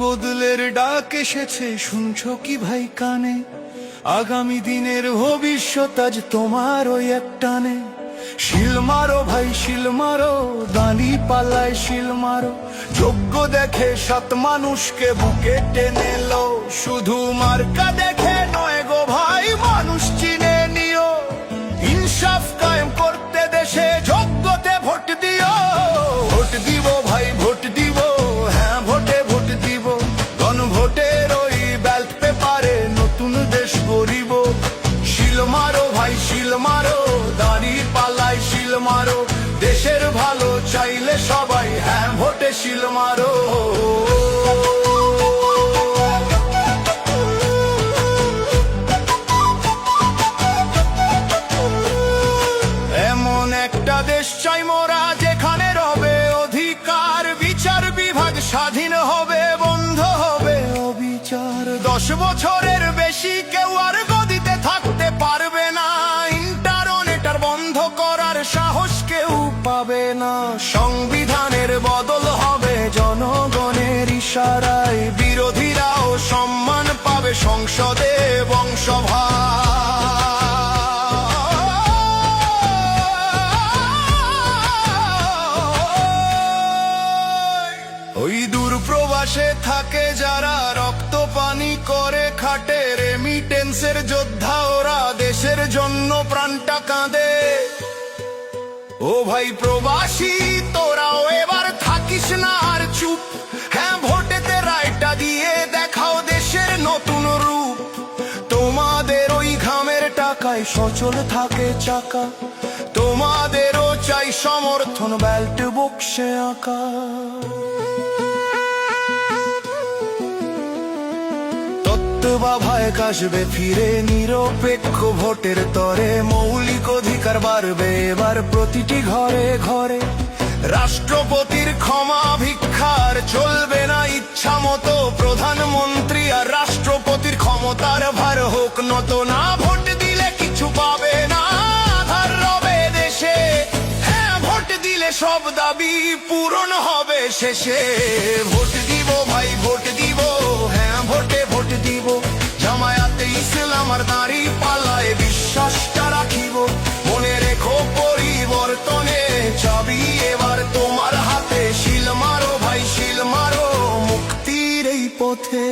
বদলের ডাক এসেছে, শুনছো কি ভাই কানে? আগামী দিনের ভবিষ্যৎ আজ তোমার ওই একটানে। শিল মারো ভাই শিল মারো, দাঁড়ি পাল্লায় শিল মারো, যোগ্য দেখে সৎ মানুষকে বুকে টেনে লো। শুধু মার্কা দেখে নয় গো ভাই, মানুষ চিনে নিও। ইনসাফ কায়েম করতে দেশে যোগ্যতে ভোট দিও। ভোট দিব ভাই ভোট দিব, হ্যাঁ ভোটে ভোট দিব। গণভোটের ওই ব্যালট পেপারে নতুন দেশ গড়িব। শিল মারো ভাই শিল মারো, দাঁড়ি পাল্লায় শিল মারো, দেশের ভালো চাইলে সবাই হ্যাঁ ভোটে শিল মারো। এমন একটা দেশ চাই মোরা, যেখানে রবে অধিকার, বিচার বিভাগ স্বাধীন হবে, বন্ধ হবে অবিচার। 10 বছরের বেশি কেউ আর গদিতে থাকতে পারবে না, ইন্টারনেট আর বন্ধ করার সাহস কেউ পাবে না। সংবিধানের বদল হবে জনগণের ইশারায়, বিরোধীরাও সম্মান পাবে সংসদে বংশভার। ওই দূর প্রবাসে থাকে যারা, রক্ত পানি করে খাটে, রেমিটেন্সের যোদ্ধা ওরা, দেশের জন্য প্রাণটা কাঁদে। ও ভাই প্রবাসী তোরাও এবার থাকিস না আর চুপ, হ্যাঁ ভোটেতে রায়টা দিয়ে দেখাও দেশের নতুন রূপ। তোমাদের ওই ঘামের টাকায় সচল থাকে চাকা, তোমাদেরও চাই সমর্থন ব্যালট বক্সে আঁকা। তত্ত্বাবধায়ক আসবে ফিরে, নিরপেক্ষ ভোটের তরে, মৌলিক অধিকার বাড়বে এবার প্রতিটি ঘরে ঘরে। রাষ্ট্রপতির ক্ষমা ভিক্ষার চলবে না ইচ্ছা মতো, প্রধানমন্ত্রী আর রাষ্ট্রপতির ক্ষমতার ভার হোক নত না। ভোট দিলে কিছু পাবে না, আধার রবে দেশে, হ্যাঁ ভোট দিলে সব দাবি পূরণ হবে শেষে। ভোট দিব ভাই ভোট দিব, হ্যাঁ ভোটে ভোট দিব। জামায়াতে ইসলাম আর দাঁড়ি পাল্লায় বিশ্বাসটা রাখিব। মনে রেখো পরিবর্তনে চাবি এবার তোমার হাতে। শিল মারো ভাই শিল মারো, মুক্তির এই পথে।